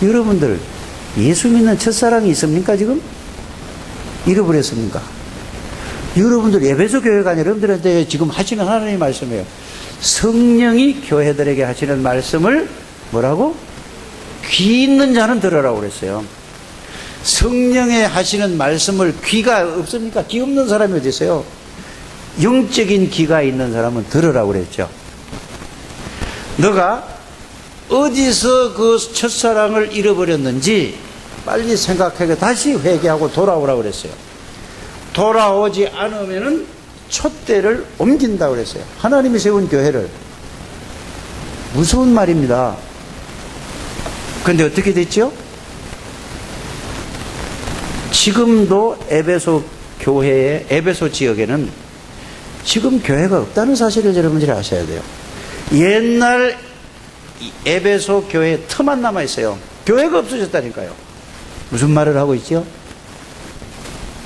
여러분들 예수 믿는 첫사랑이 있습니까 지금? 잃어버렸습니까? 여러분들 에베소 교회가 아니라 여러분들한테 지금 하시는 하나님의 말씀이에요. 성령이 교회들에게 하시는 말씀을 뭐라고? 귀 있는 자는 들으라고 그랬어요. 성령의 하시는 말씀을 귀가 없습니까? 귀 없는 사람이 어디 있어요? 영적인 귀가 있는 사람은 들으라고 그랬죠. 너가 어디서 그 첫사랑을 잃어버렸는지 빨리 생각하고 다시 회개하고 돌아오라고 그랬어요. 돌아오지 않으면은 촛대를 옮긴다고 그랬어요. 하나님이 세운 교회를. 무서운 말입니다. 그런데 어떻게 됐죠? 지금도 에베소 교회의 에베소 지역에는 지금 교회가 없다는 사실을 여러분들이 아셔야 돼요. 옛날 에베소 교회에 틈만 남아 있어요. 교회가 없어졌다니까요. 무슨 말을 하고 있죠?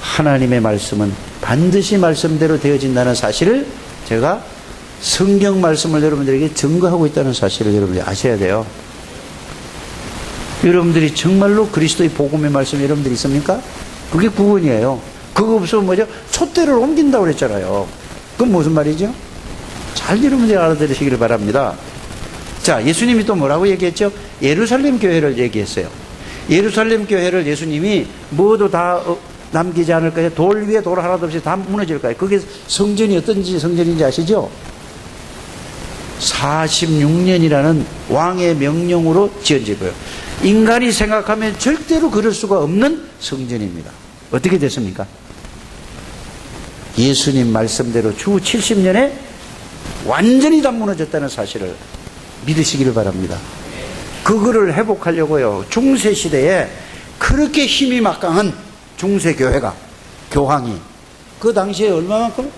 하나님의 말씀은 반드시 말씀대로 되어진다는 사실을 제가 성경 말씀을 여러분들에게 증거하고 있다는 사실을 여러분들이 아셔야 돼요. 여러분들이 정말로 그리스도의 복음의 말씀 여러분들이 있습니까? 그게 구원이에요. 그거 없으면 뭐죠? 촛대를 옮긴다고 그랬잖아요. 그건 무슨 말이죠? 잘 여러분들이 알아들으시기를 바랍니다. 자, 예수님이 또 뭐라고 얘기했죠? 예루살렘 교회를 얘기했어요. 예루살렘 교회를 예수님이 뭐도 다 남기지 않을 거예요. 돌 위에 돌 하나도 없이 다 무너질 거예요. 그게 성전이 어떤지 성전인지 아시죠? 46년이라는 왕의 명령으로 지어지고요. 인간이 생각하면 절대로 그럴 수가 없는 성전입니다. 어떻게 됐습니까? 예수님 말씀대로 주 70년에 완전히 다 무너졌다는 사실을 믿으시기를 바랍니다. 그거를 회복하려고요. 중세시대에 그렇게 힘이 막강한 중세교회가, 교황이, 그 당시에 얼마만큼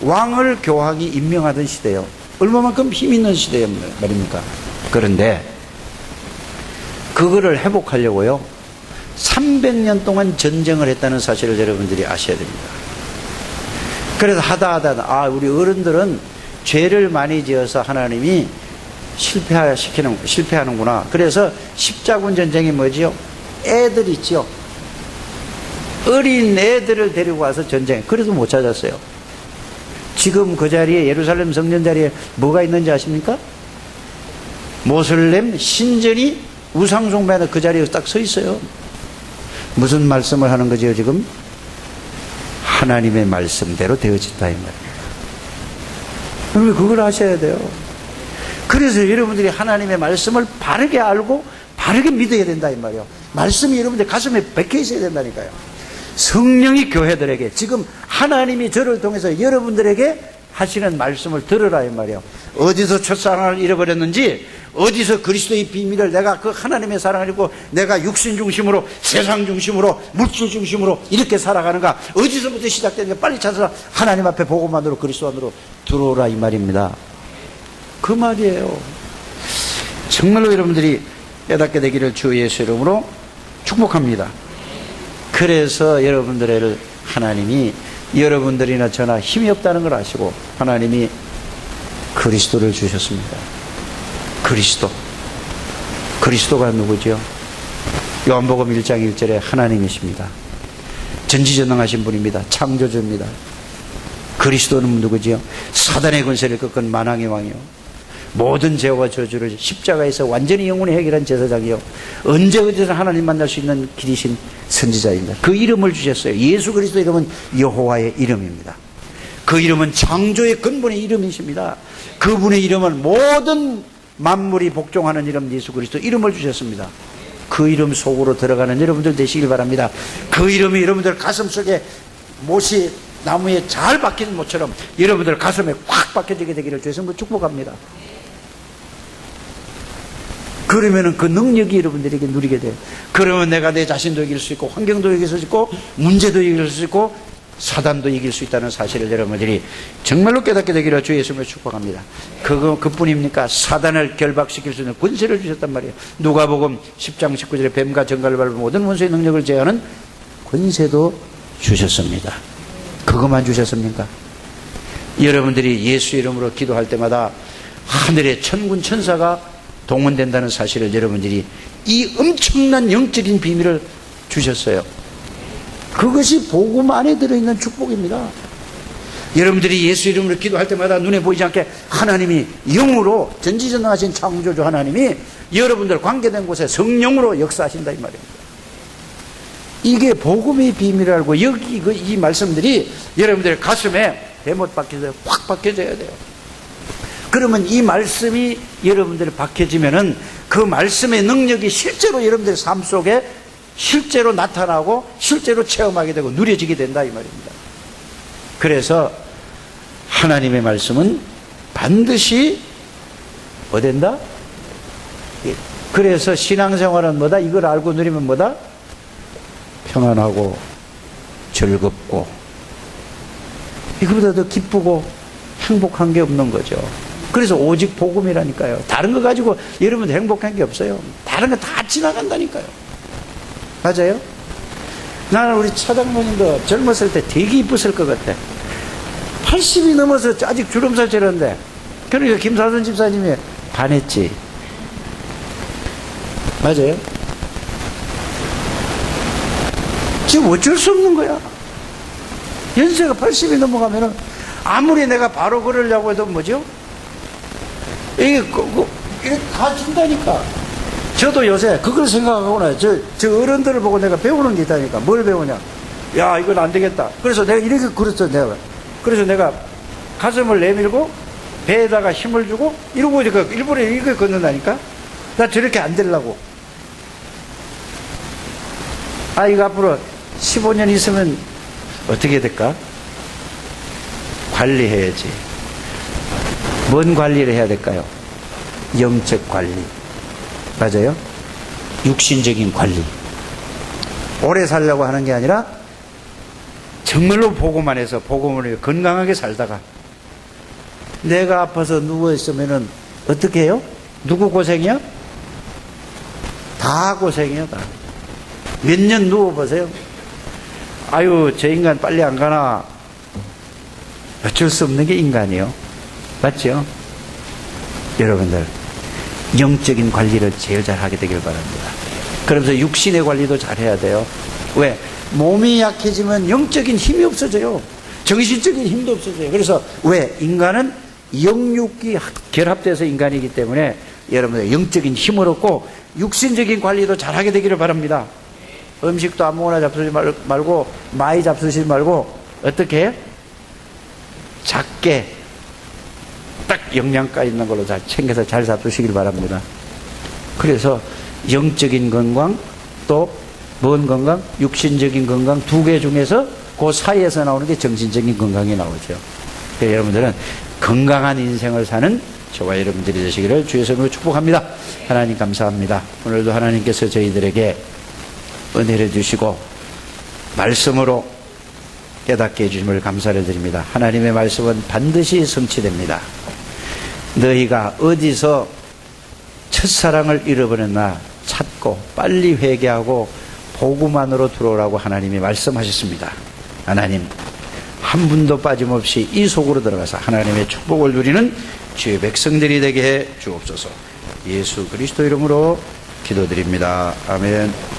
왕을 교황이 임명하던 시대예요. 얼마만큼 힘 있는 시대란 말입니까? 그런데 그거를 회복하려고요 300년 동안 전쟁을 했다는 사실을 여러분들이 아셔야 됩니다. 그래서 하다 우리 어른들은 죄를 많이 지어서 하나님이 실패하는구나. 그래서 십자군 전쟁이 뭐지요? 애들 있죠. 어린 애들을 데리고 와서 전쟁. 그래도 못 찾았어요. 지금 그 자리에 예루살렘 성전 자리에 뭐가 있는지 아십니까? 모슬렘 신전이 우상숭배하는 그 자리에 딱 서 있어요. 무슨 말씀을 하는 거죠 지금? 하나님의 말씀대로 되어진다 이 말이에요. 여러분 그걸 아셔야 돼요. 그래서 여러분들이 하나님의 말씀을 바르게 알고 바르게 믿어야 된다 이 말이에요. 말씀이 여러분들 가슴에 박혀 있어야 된다니까요. 성령이 교회들에게 지금 하나님이 저를 통해서 여러분들에게 하시는 말씀을 들으라 이 말이에요. 어디서 첫사랑을 잃어버렸는지, 어디서 그리스도의 비밀을 내가 그 하나님의 사랑을 잃고 내가 육신 중심으로, 세상 중심으로, 물질 중심으로 이렇게 살아가는가, 어디서부터 시작되는가 빨리 찾아서 하나님 앞에 복음만으로 그리스도 안으로 들어오라 이 말입니다. 그 말이에요. 정말로 여러분들이 깨닫게 되기를 주 예수 이름으로 축복합니다. 그래서 여러분들을 하나님이 여러분들이나 저나 힘이 없다는 걸 아시고 하나님이 그리스도를 주셨습니다. 그리스도가 누구죠? 요한복음 1장 1절에 하나님이십니다. 전지전능하신 분입니다. 창조주입니다. 그리스도는 누구지요? 사단의 권세를 꺾은 만왕의 왕이요, 모든 죄와 저주를 십자가에서 완전히 영원히 해결한 제사장이요, 언제 어디서 하나님 만날 수 있는 길이신 선지자입니다. 그 이름을 주셨어요. 예수 그리스도 이름은 여호와의 이름입니다. 그 이름은 창조의 근본의 이름이십니다. 그분의 이름은 모든 만물이 복종하는 이름 예수 그리스도 이름을 주셨습니다. 그 이름 속으로 들어가는 여러분들 되시길 바랍니다. 그 이름이 여러분들 가슴속에 못이 나무에 잘 박힌 못처럼 여러분들 가슴에 꽉 박혀지게 되기를 주의 이름으로 축복합니다. 그러면은 그 능력이 여러분들에게 누리게 돼요. 그러면 내가 내 자신도 이길 수 있고, 환경도 이길 수 있고, 문제도 이길 수 있고, 사단도 이길 수 있다는 사실을 여러분들이 정말로 깨닫게 되기를 주 예수님을 축복합니다. 그뿐입니까? 사단을 결박시킬 수 있는 권세를 주셨단 말이에요. 누가복음 10장 19절에 뱀과 정갈을 밟은 모든 원수의 능력을 제하는 권세도 주셨습니다. 그것만 주셨습니까? 여러분들이 예수 이름으로 기도할 때마다 하늘의 천군 천사가 동원된다는 사실을 여러분들이 이 엄청난 영적인 비밀을 주셨어요. 그것이 복음 안에 들어있는 축복입니다. 여러분들이 예수 이름으로 기도할 때마다 눈에 보이지 않게 하나님이 영으로 전지전능하신 창조주 하나님이 여러분들 관계된 곳에 성령으로 역사하신다 이 말입니다. 이게 복음의 비밀을 알고 여기 이 말씀들이 여러분들의 가슴에 대못 박혀져요. 확 박혀져야 돼요. 그러면 이 말씀이 여러분들이 박혀지면은 그 말씀의 능력이 실제로 여러분들의 삶 속에 실제로 나타나고 실제로 체험하게 되고 누려지게 된다 이 말입니다. 그래서 하나님의 말씀은 반드시 뭐 된다? 그래서 신앙생활은 뭐다? 이걸 알고 누리면 뭐다? 평안하고 즐겁고 이거보다 더 기쁘고 행복한 게 없는 거죠. 그래서 오직 복음이라니까요. 다른 거 가지고 여러분 행복한 게 없어요. 다른 거 다 지나간다니까요. 맞아요? 나는 우리 차장모님도 젊었을 때 되게 이뻤을 것 같아. 80이 넘어서 아직 주름살 찌는데 그러니까 김사순 집사님이 반했지. 맞아요? 지금 어쩔 수 없는 거야. 연세가 80이 넘어가면은 아무리 내가 바로 그러려고 해도 뭐죠? 이게 다 준다니까. 저도 요새 그걸 생각하거나 저 어른들을 보고 내가 배우는 게 있다니까. 뭘 배우냐? 야, 이건 안 되겠다. 그래서 내가 이렇게 그랬어, 내가. 그래서 내가 가슴을 내밀고 배에다가 힘을 주고 이러고 일부러 이걸 걷는다니까. 나 저렇게 안 되려고. 아, 이거 앞으로 15년 있으면 어떻게 될까? 관리해야지. 뭔 관리를 해야 될까요? 영적 관리. 맞아요? 육신적인 관리. 오래 살려고 하는 게 아니라 정말로 보고만 해서 복음을 해서 건강하게 살다가 내가 아파서 누워있으면은 어떻게 해요? 누구 고생이야? 다 고생이야, 다. 몇 년 누워보세요. 아유, 저 인간 빨리 안 가나. 어쩔 수 없는 게 인간이에요. 맞죠? 여러분들, 영적인 관리를 제일 잘 하게 되길 바랍니다. 그러면서 육신의 관리도 잘 해야 돼요. 왜? 몸이 약해지면 영적인 힘이 없어져요. 정신적인 힘도 없어져요. 그래서 왜? 인간은 영육이 결합돼서 인간이기 때문에 여러분들 영적인 힘을 얻고 육신적인 관리도 잘 하게 되기를 바랍니다. 음식도 아무거나 잡수지 말고 많이 잡수지 말고 어떻게 해? 작게 딱 영양가 있는 걸로 잘 챙겨서 잘 잡수시길 바랍니다. 그래서 영적인 건강 또 뭔 건강? 육신적인 건강 두 개 중에서 그 사이에서 나오는 게 정신적인 건강이 나오죠. 그래서 여러분들은 건강한 인생을 사는 저와 여러분들이 되시기를 주의 이름으로 축복합니다. 하나님 감사합니다. 오늘도 하나님께서 저희들에게 은혜를 주시고 말씀으로 깨닫게 해주심을 감사를 드립니다. 하나님의 말씀은 반드시 성취됩니다. 너희가 어디서 첫사랑을 잃어버렸나 찾고 빨리 회개하고 복음 안으로 들어오라고 하나님이 말씀하셨습니다. 하나님 한 분도 빠짐없이 이 속으로 들어가서 하나님의 축복을 누리는 주의 백성들이 되게 해 주옵소서. 예수 그리스도 이름으로 기도드립니다. 아멘.